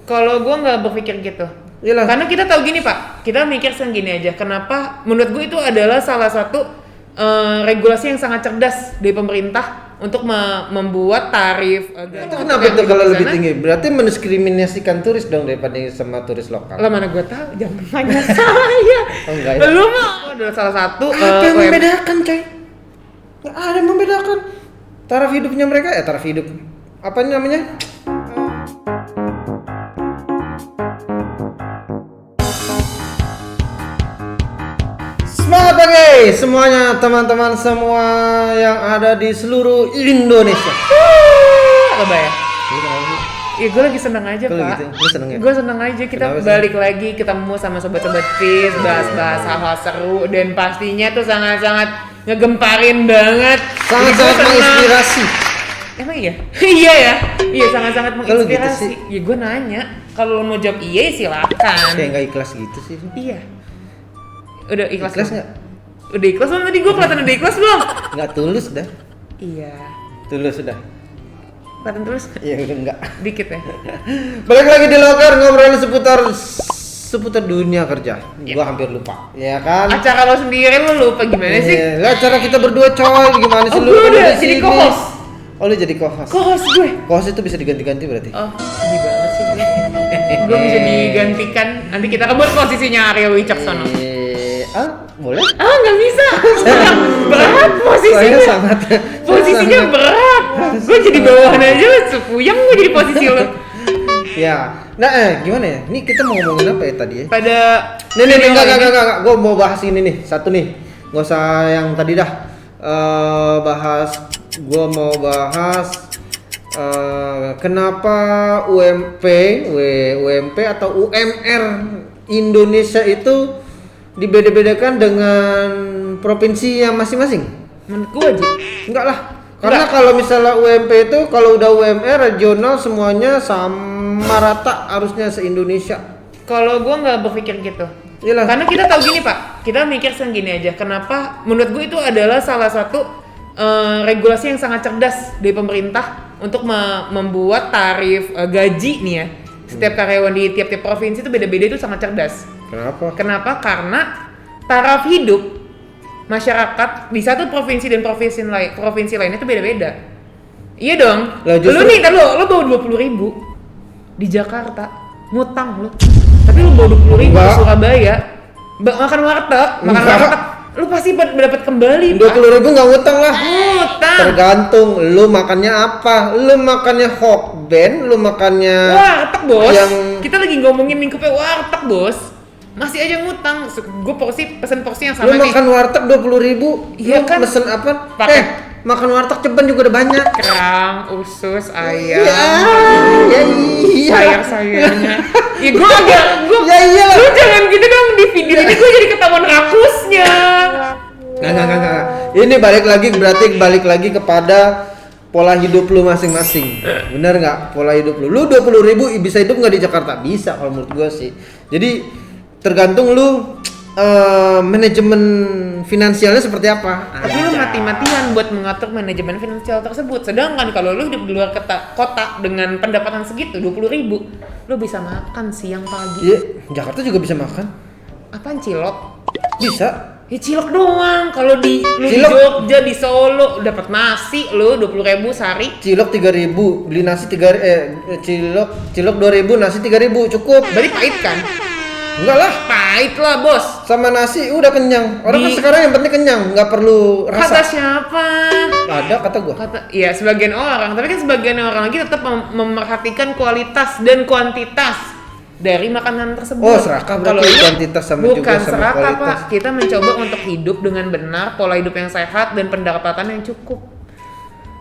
Kalau gue nggak berpikir gitu. Iyalah. Karena kita tahu gini Pak, kita mikir gini aja. Kenapa? Menurut gue itu adalah salah satu regulasi yang sangat cerdas dari pemerintah untuk membuat tarif. Itu kenapa itu kalau lebih tinggi? Berarti mendiskriminasikan turis dong daripada sama turis lokal. Lah mana gue tahu, jangan tanya saya. Oh, enggak ya? Lu mah adalah salah satu. Apa yang membedakan, coy? Nggak ada yang membedakan. Taraf hidupnya mereka taraf hidup. Apa ini namanya? Semangat pagi semuanya, teman-teman semua yang ada di seluruh Indonesia. Apa ya? Iya, gue lagi seneng aja Kalo Pak. gitu, lu seneng ya? Gue seneng aja kita Kenapa sih? balik lagi ketemu sama sobat-sobat Fizz, bahas-bahas hal-hal seru dan pastinya tuh sangat-sangat ngegemparin banget. Sangat-sangat Jadi gua senang. menginspirasi. Emang iya? Iya ya? Iya sangat-sangat Kalau gitu menginspirasi. sih. Ya gue nanya, kalau lo mau jawab iya ya silakan. Kayak nggak ikhlas gitu sih. Iya. Udah ikhlas Ikhlas belum? nggak? Udah ikhlas belum tadi gue kelihatan udah ikhlas belum? Nggak tulus dah. Iya. Tulus sudah. Kelihatan terus Ya udah enggak. dikit ya. Balik lagi di Loker ngobrolin seputar dunia kerja. Gua hampir lupa, ya kan? Acara lo sendiri lo lupa gimana sih? Iya, lah cara kita berdua coy gimana sih Oh, lu? gue udah di jadi sini. co-host. Oh, lu jadi co-host. Co-host gue. Co-host itu bisa diganti-ganti berarti. Oh, sedih banget sih gue. Gue bisa digantikan. Nanti kita kebut posisinya Aryo Wicaksono. Boleh? Ah, nggak bisa. Berat posisinya. Soalnya sangat Posisinya sangat- berat. Gue jadi bawahan aja, sepuyang gue jadi posisi lo. Ya. Nah, gimana ya? Ini kita mau ngomongin apa ya tadi ya? Pada Nih, enggak. Gue mau bahas ini nih, satu nih. Nggak usah yang tadi dah. Gue mau bahas kenapa UMP atau UMR Indonesia itu dibeda-bedakan dengan provinsi yang masing-masing? menurut gue aja. Enggak lah. Karena kalau misalnya UMP itu kalau udah UMR regional semuanya sama rata harusnya se-Indonesia. Kalau gue nggak berpikir gitu. Iyalah. Karena kita tahu gini Pak, kita mikir gini aja. Kenapa? Menurut gue itu adalah salah satu regulasi yang sangat cerdas dari pemerintah untuk membuat tarif gaji nih ya. Setiap karyawan di tiap-tiap provinsi itu beda-beda, itu sangat cerdas. Kenapa? Karena taraf hidup masyarakat di satu provinsi dan provinsi lainnya itu beda-beda. Iya dong. Lah, justru- Lu nih kan lo bawa 20.000 di Jakarta, ngutang lu. Tapi lu bawa 20.000 di Enggak. Surabaya, makan warteg, Enggak. lu pasti dapat kembali. 20.000 nggak ngutang lah. Ngutang. Tergantung lu makannya apa. Lu makannya hokben, lu makannya Warteg bos. yang- Kita lagi ngomongin lingkupnya warteg bos. Masih aja ngutang. Gue pesen porsi yang sama lu nih. makan warteg 20.000. Iya Lu kan? mesen apa? Pakai- Makan warteg ceban juga udah banyak. Kerang, usus, ayam. Ya iya. Sayangnya. Ya gue agak Ya iyalah. Lu jangan gitu dong di video ini gue jadi ketahuan rakusnya. Nggak. Ini balik lagi kepada pola hidup lu masing-masing. Bener nggak? Pola hidup lu. Lu 20.000 bisa hidup nggak di Jakarta? Bisa kalau menurut gua sih. Jadi tergantung lu manajemen finansialnya seperti apa. Tapi lu mati-matian buat mengatur manajemen finansial tersebut. Sedangkan kalau lu hidup di luar kota dengan pendapatan segitu 20.000, lu bisa makan siang pagi. Iya, Jakarta juga bisa makan. Apaan cilok? Bisa. Ya cilok doang. Kalau di Cilok. Jogja, di Solo dapat nasi lu 20.000 sehari. Cilok 3.000, beli nasi cilok 2.000, nasi 3.000 cukup. Berarti pahit kan? Enggak lah. Pahit lah bos. Sama nasi udah kenyang. Orang kan sekarang yang penting kenyang, nggak perlu Kata rasa. siapa? Ada kata gua. Ya sebagian orang, tapi kan sebagian orang lagi tetap memerhatikan kualitas dan kuantitas dari makanan tersebut. Oh, serakah berarti Kalau ini kuantitas sama bukan juga sama serakah, kualitas. Pak. Kita mencoba untuk hidup dengan benar, pola hidup yang sehat dan pendapatan yang cukup.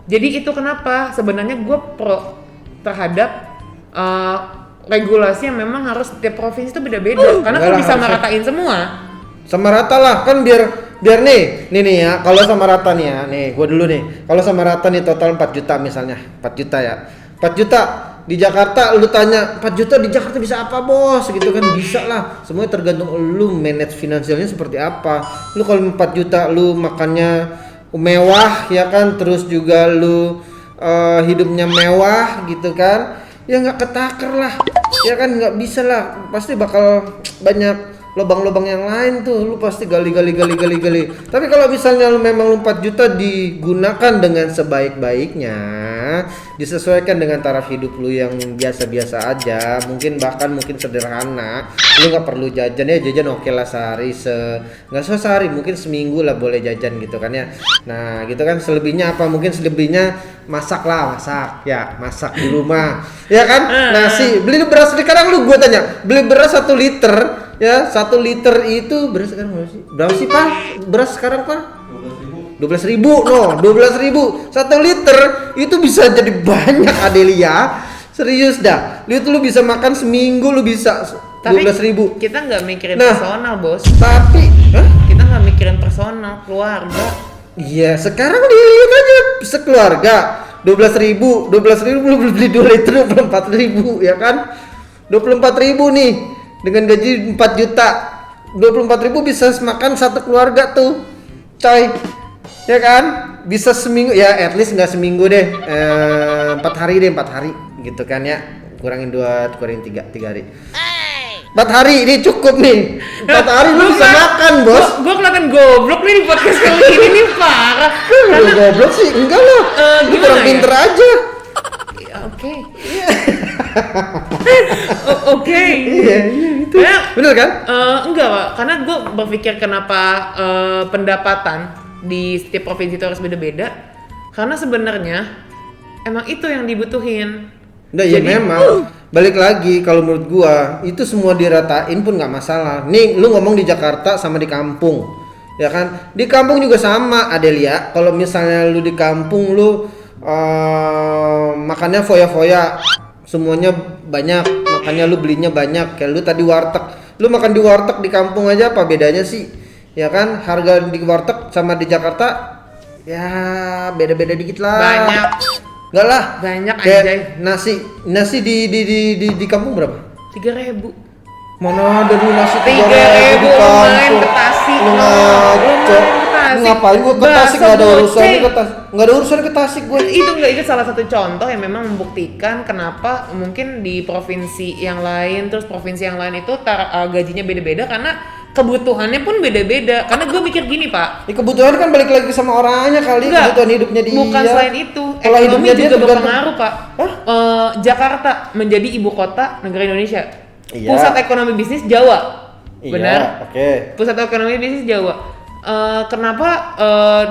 Jadi itu kenapa sebenarnya gue pro terhadap regulasi yang memang harus tiap provinsi itu beda-beda. Karena enggak kalau lah, bisa harusnya. meratain semua. Sama rata lah kan biar nih ya kalau sama rata nih ya nih gua dulu nih kalau sama rata nih total 4 juta misalnya 4 juta ya 4 juta di Jakarta lu tanya 4 juta di Jakarta bisa apa bos gitu kan bisa lah semuanya tergantung lu manage finansialnya seperti apa lu kalau 4 juta lu makannya mewah ya kan terus juga lu hidupnya mewah gitu kan ya nggak ketaker lah, ya kan nggak bisa lah, pasti bakal banyak lubang-lubang yang lain tuh, lu pasti gali. Tapi kalau misalnya lu memang lu 4 juta digunakan dengan sebaik-baiknya, disesuaikan dengan taraf hidup lu yang biasa-biasa aja, mungkin sederhana, lu nggak perlu jajan ya, jajan oke lah sehari, nggak usah sehari, mungkin seminggu lah boleh jajan gitu kan ya. Nah gitu kan, selebihnya apa? Mungkin selebihnya masak di rumah, ya kan? Nasi, beli beras sekarang lu, gua tanya, beli beras 1 liter. Ya, 1 liter itu beras sekarang berapa sih Pak? Beras sekarang Pak? 12.000. No, 12.000. 1 liter itu bisa jadi banyak Adelia. Serius dah. Lu bisa makan seminggu, lu bisa 12.000. Kita nggak mikirin personal, Bos. Tapi, kita nggak mikirin personal, keluarga. Iya, sekarang dilihat aja sekeluarga 12.000 lu beli 2 liter 24.000 ya kan? 24.000 nih. Dengan gaji 4 juta 24.000 bisa makan 1 keluarga tuh coy, ya kan? Bisa seminggu ya, at least nggak seminggu deh, 4 hari gitu kan ya, kurangin 3 hari. 4 hari ini cukup nih, 4 hari lu bisa makan bos. Gua kelihatan goblok nih di podcast kali ini nih, parah. Goblok sih enggak lah, lu kurang pinter aja. Oke. Oke. Iya itu. Bener kan? Enggak Pak, karena gue berpikir kenapa pendapatan di setiap provinsi itu harus beda-beda. Karena sebenarnya emang itu yang dibutuhin. Nah, ya memang. Balik lagi, kalau menurut gua itu semua diratain pun nggak masalah. Nih, lu ngomong di Jakarta sama di kampung, ya kan? Di kampung juga sama, Adelia. Kalau misalnya lu di kampung lu makannya foya-foya, semuanya banyak, makanya lu belinya banyak. Kayak lu tadi warteg, lu makan di warteg di kampung aja apa bedanya sih? Ya kan, harga di warteg sama di Jakarta ya beda-beda dikit lah. Banyak. Enggak lah. Banyak kayak anjay. Nasi di kampung berapa? 3.000. Mana ada nasi 3.000 di lumayan kampung? ke Tasik. Lu ngaco. Ngapain gua ke Tasik, enggak ada urusan ke Tasik. Enggak ada urusan ke Tasik gua. Itu salah satu contoh yang memang membuktikan kenapa mungkin di provinsi yang lain, terus provinsi yang lain itu gajinya beda-beda karena kebutuhannya pun beda-beda. Karena gue mikir gini Pak, kebutuhan kan balik lagi sama orangnya kali. Enggak, kebutuhan hidupnya dia. Bukan selain itu, kalau ekonomi hidupnya juga dia berpengaruh Pak. Jakarta menjadi ibu kota negara Indonesia. Iya. Pusat ekonomi bisnis Jawa. Iya, Benar? Oke. Pusat ekonomi bisnis Jawa. Kenapa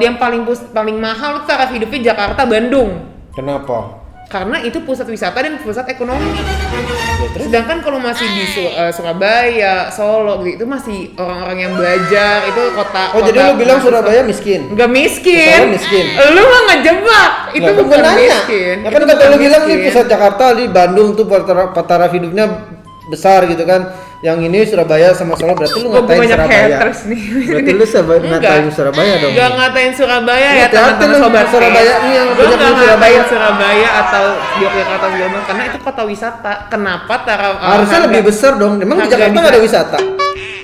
yang paling mahal itu taraf hidupnya Jakarta, Bandung? Kenapa? Karena itu pusat wisata dan pusat ekonomi. Ya, terus? Sedangkan kalau masih di Surabaya, Solo gitu, itu masih orang-orang yang belajar, itu kota. Jadi lu bilang Surabaya miskin? Enggak miskin. Solo miskin. Lu mah ngejebak. Itu Nah, bukan nanya. miskin. Ya kan kata lu bilang nih pusat Jakarta, di Bandung tuh taraf hidupnya besar gitu kan. Yang ini Surabaya sama Solo, berarti lu ngatain banyak Surabaya. haters nih. Berarti lu ngatain Surabaya dong. Enggak ngatain Surabaya ya Hati-hati teman-teman lu, sobat. Surabaya ini yang Gua banyak nggak di Surabaya. ngatain Surabaya atau Yogyakarta segala macam karena itu kota wisata. Kenapa Harusnya lebih besar dong. Emang di Jakarta nggak ada wisata?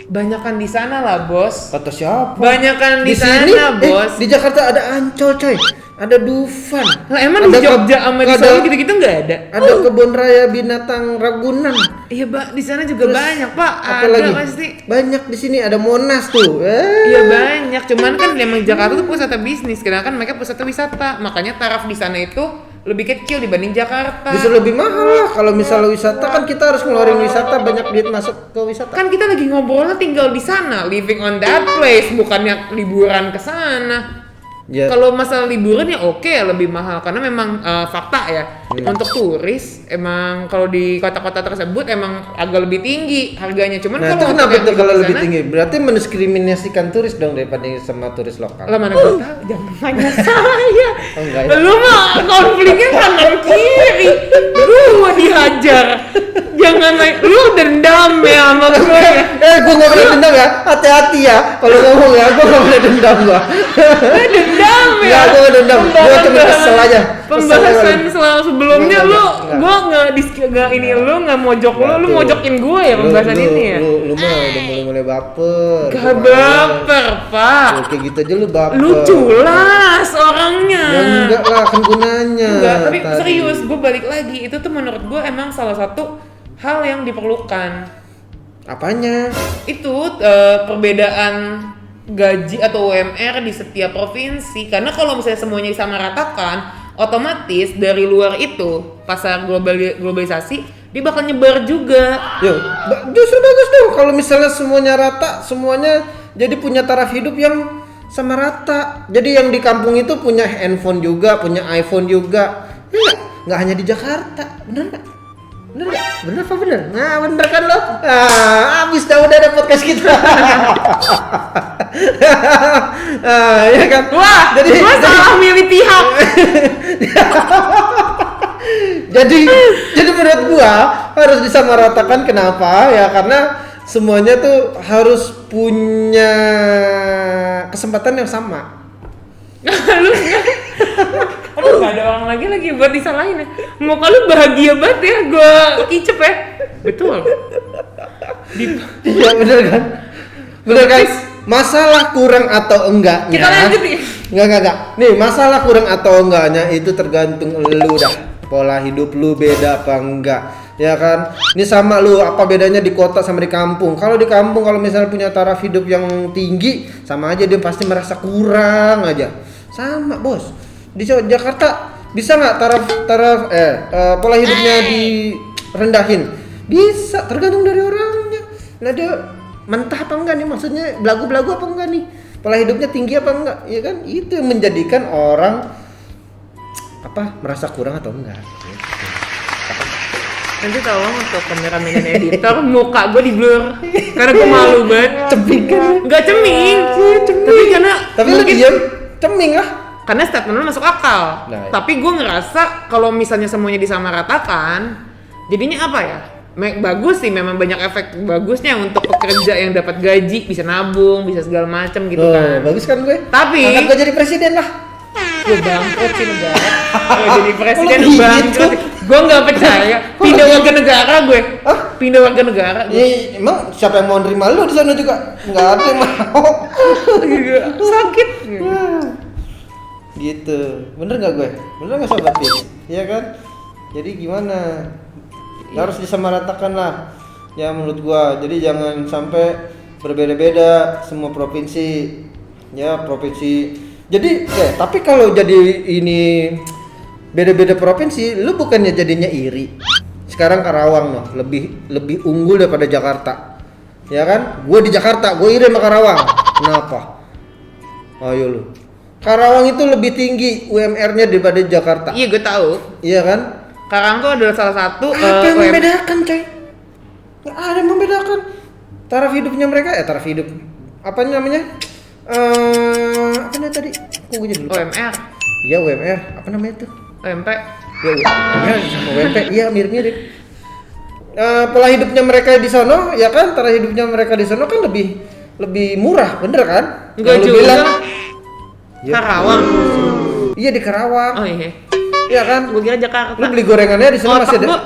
Banyakan di sana lah, Bos. Kata siapa? Banyakan di sini, sana, Bos. di Jakarta ada Ancol, coy. Ada Dufan. Lah emang di Jogja sama di Solo gitu-gitu nggak ada? Ada kebun raya binatang Ragunan. Iya, Pak. Di sana juga banyak, Pak. Apa Ada lagi? pasti. Banyak di sini, ada Monas tuh. Iya banyak, cuman kan emang Jakarta tuh pusat bisnis, sedangkan mereka pusat wisata, makanya taraf di sana itu lebih kecil dibanding Jakarta. Bisa lebih mahal lah kalau misalnya wisata, kan kita harus ngeluarin wisata, banyak duit masuk ke wisata. Kan kita lagi ngobrolnya tinggal di sana, living on that place, bukannya liburan ke sana. Ya. Kalau masalah liburan ya oke, lebih mahal karena memang fakta ya. Untuk turis emang kalau di kota-kota tersebut emang agak lebih tinggi harganya. Cuman Nah, itu kalau kenapa untuk itu yang kalau di lebih sana, tinggi? Berarti mendiskriminasikan turis dong daripada sama turis lokal. lah mana gue tahu, jangan tanya saya. Oh, enggak ya? Lu mah konfliknya kanan kiri, gua dihajar. Jangan naik, lu dendam ya sama gue ya. Gue nggak boleh dendam ya, hati-hati ya. Kalau ngomong ya, gue nggak boleh dendam gua. Dendam ya. Nggak, gue nggak dendam. Gue cuma kesel aja. Pembahasan selama sebelumnya Enggak, lu, enggak. gua nggak ini lu nggak mojok lu mojokin gue ya pembahasan ini ya. Lu mah udah mulai baper. Gak baper, Pak. Kayak gitu aja lu baper. Lu culas orangnya. Ya enggak lah, kan gunanya. Enggak, tapi tadi. serius, gue balik lagi. Itu tuh menurut gue emang salah satu hal yang diperlukan. Apanya? Itu perbedaan gaji atau UMR di setiap provinsi. Karena kalau misalnya semuanya disamaratakan, otomatis dari luar itu pasar globalisasi dia bakal nyebar juga. Yo, justru bagus dong kalau misalnya semuanya rata, semuanya jadi punya taraf hidup yang sama rata. Jadi yang di kampung itu punya handphone juga, punya iPhone juga. Nggak hanya di Jakarta, bener nggak? Bener nggak? Bener apa bener? Nah bener kan lo? Abis dah udah ada podcast kita. Ya kan? Wah, jadi gue salah milih pihak. jadi menurut gua harus disamaratakan. Kenapa? Ya karena semuanya tuh harus punya kesempatan yang sama. Lu aduh, nggak ada orang lagi buat disalahin ya. Muka lu bahagia banget ya, gue kicep ya. Betul. Iya bener kan? Bener kan? Masalah kurang atau enggaknya. Kita lanjut nih. Enggak. Nih, masalah kurang atau enggaknya itu tergantung lu dah. Pola hidup lu beda apa enggak. Ya kan? Ini sama lu, apa bedanya di kota sama di kampung? Kalau di kampung kalau misalnya punya taraf hidup yang tinggi, sama aja dia pasti merasa kurang aja. Sama, Bos. Di Jakarta bisa nggak pola hidupnya direndahin? Bisa, tergantung dari orangnya. Nah, dia mentah apa enggak nih, maksudnya belagu-belagu apa enggak nih, pola hidupnya tinggi apa enggak, ya kan? Itu yang menjadikan orang merasa kurang atau enggak gitu. Nanti tolong untuk kameramen dan editor muka gue di blur karena gue malu banget. Ceming kan? Nggak ceming. Tapi lu mungkin diem, ceming lah. karena statement lu masuk akal. Nah, tapi gue ngerasa kalau misalnya semuanya disamaratakan, jadinya apa ya? Bagus sih, memang banyak efek bagusnya untuk pekerja yang dapat gaji, bisa nabung, bisa segala macam gitu kan. Bagus kan gue? Tapi angkat gue jadi presiden lah. gue bangkrut sih negara. Kalau jadi presiden gitu? bangkrut. Gue nggak percaya. Pindah warga negara gue. Pindah warga negara. Ya, emang siapa yang mau nerima lu di sana juga? Nggak ada yang mau. Sakit. Gitu. Bener nggak gue? Bener nggak sobat Bis? Iya kan? Jadi gimana? Harus disamaratakan lah. Ya menurut gua. Jadi jangan sampai berbeda-beda semua provinsi. Ya provinsi. Jadi, tapi kalau jadi ini beda-beda provinsi, lu bukannya jadinya iri. Sekarang Karawang loh, lebih unggul daripada Jakarta. Ya kan? Gue di Jakarta, gue iri sama Karawang. Kenapa? Ayo lu. Karawang itu lebih tinggi UMR-nya daripada Jakarta. Iya, gue tahu. Iya kan? Karawang tuh adalah salah satu Apa yang membedakan, coy? Nggak ada yang membedakan. Taraf hidupnya mereka, taraf hidup. Apa namanya? Apa namanya tadi? Kok gue jadi lupa? UMR, Iya UMR. Apa namanya tuh? UMP. Ya UMR sama UMP. Iya mirip-mirip. Pola hidupnya mereka di sono, ya kan? Taraf hidupnya mereka di sono kan lebih murah, bener kan? Enggak Yang lu juga. bilang, ya. Karawang. Iya di Karawang. Oh iya. Iya kan? Gue kira Jakarta. Lu beli gorengannya di sana Otak masih ada. gua.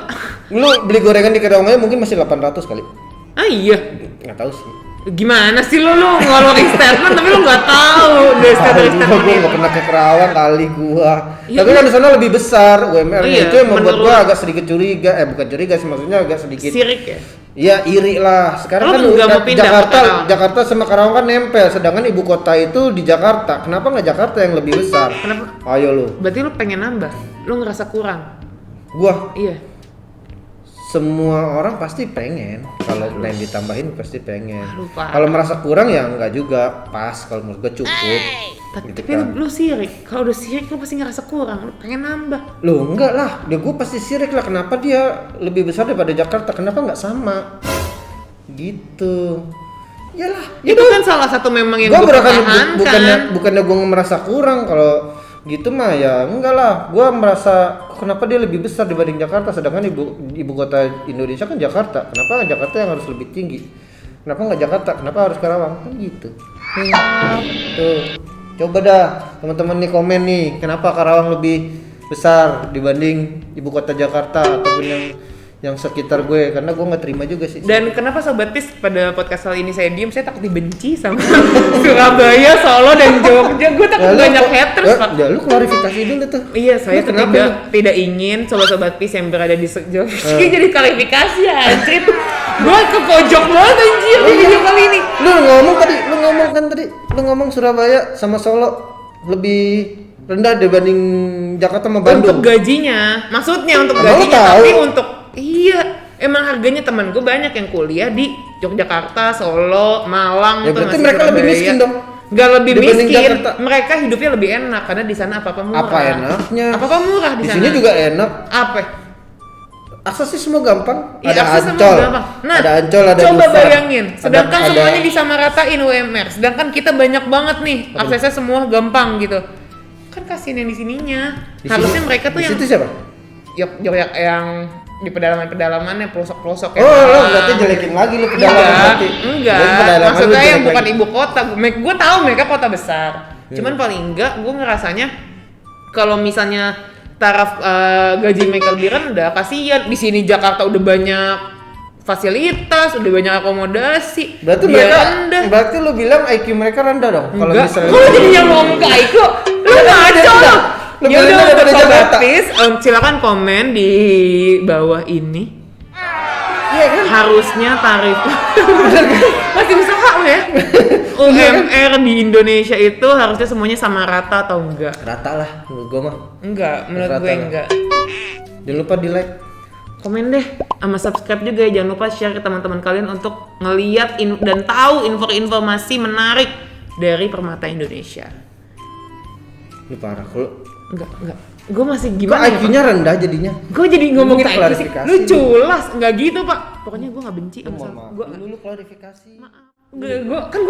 Lu beli gorengan di Karawang aja mungkin masih 800 kali. Ah iya. Nggak tahu sih. Gimana sih lu ngeluarin statement tapi lu nggak tahu dari statement Gua ini. nggak pernah ke Kerawang kali gua. Iya, Tapi kan di sana lebih besar UMR-nya. Iya, Itu yang membuat menurut- gua agak sedikit curiga. Bukan curiga sih, maksudnya agak sedikit. Sirik ya. Iya iri lah. Sekarang Lu kan nggak mau pindah ke Karawang? Jakarta sama Karawang kan nempel. Sedangkan ibu kota itu di Jakarta. Kenapa nggak Jakarta yang lebih besar? Kenapa? Ayo lu. Berarti lu pengen nambah. Lu ngerasa kurang. Gua Iya. semua orang pasti pengen. Kalau lain ditambahin pasti pengen. Lupa. Kalau merasa kurang ya enggak juga. Pas kalau menurut gua cukup. Tapi Gitu kan. lu sirik. Kalau udah sirik lu pasti ngerasa kurang. Lu pengen nambah. Loh enggak lah, gue pasti sirik lah. Kenapa dia lebih besar daripada Jakarta? Kenapa nggak sama? Gitu. Yalah. Itu kan salah satu memang yang Gue gue pertahankan. bukannya gue merasa kurang. Kalau gitu mah ya enggak lah. Gue merasa kenapa dia lebih besar dibanding Jakarta. Sedangkan ibu kota Indonesia kan Jakarta. Kenapa Jakarta yang harus lebih tinggi? Kenapa nggak Jakarta? Kenapa harus Karawang? Kan gitu. Tuh. Coba dah teman-teman nih komen nih, kenapa Karawang lebih besar dibanding ibu kota Jakarta ataupun yang sekitar gue, karena gue nggak terima juga sih. Dan kenapa Sobat Pis pada podcast kali ini saya diem? Saya takut dibenci sama Surabaya, Solo, dan Jogja. Gue takut banyak haters, Pak. Ya lu klarifikasi dulu tuh. Iya, saya Lu tuh tidak ingin Sobat Pis yang berada di Jogja jadi klarifikasi ya, anjir. Gue ke pojok banget anjir di video kali ini. Lu ngomong Surabaya sama Solo lebih rendah dibanding Jakarta sama Bandung. Untuk gajinya, maksudnya untuk Emang gajinya, tahu? tapi untuk emang harganya teman gue banyak yang kuliah di Yogyakarta, Solo, Malang, Ya berarti masih mereka lebih Surabaya. miskin dong. Gak lebih Dibanding miskin, Jakarta. mereka hidupnya lebih enak karena di sana apa-apa murah. Apa enaknya? Apa-apa murah di Di sana. sini juga enak. Apa? Aksesnya semua gampang. Iya, Ada akses semua Ancol. gampang. Nah, ada Ancol, ada coba Dufan. bayangin, sedangkan Ada- semuanya disamaratain UMR, sedangkan kita banyak banget nih, aksesnya semua gampang gitu. Kan kasihin yang di sininya. Di Harusnya sini- mereka tuh di yang situ siapa? yang di pedalaman-pedalamannya, pelosok-pelosok Oh, lo berarti jelekin lagi lu pedalaman berarti. Enggak, Berarti pedalaman lu maksudnya jelek yang bukan lagi. ibu kota. Gue tahu mereka kota besar. Cuman paling enggak gue ngerasanya kalau misalnya taraf gaji mereka lebih rendah, kasihan. Di sini Jakarta udah banyak fasilitas, udah banyak akomodasi. Berarti dia mereka rendah. berarti lu bilang IQ mereka rendah dong kalau Enggak, misalnya. kok jadi yang ngomong ke Aiko? Lu ngaco lu. Lebih Ya udah rendah untuk daripada Sobat Jakarta. Pis, silakan komen di bawah ini. Iya kan? Harusnya tarif masih usaha lu ya. UMR di Indonesia itu harusnya semuanya sama rata atau enggak? Rata lah menurut gua mah. Enggak, menurut Rata gue lah. enggak. Jangan lupa di like. Komen deh sama subscribe juga ya. Jangan lupa share ke teman-teman kalian untuk ngeliat dan tahu informasi menarik dari Permata Indonesia. Lu parah kalau Enggak. Gue masih kok gimana ya, Pak? IQ-nya rendah jadinya. Gue jadi ngomongin Lu IQ sih. klarifikasi. Lu culas, enggak gitu, Pak. Pokoknya gue enggak benci sama Mohon maaf. gue. Lu klarifikasi. Maaf. Gue kan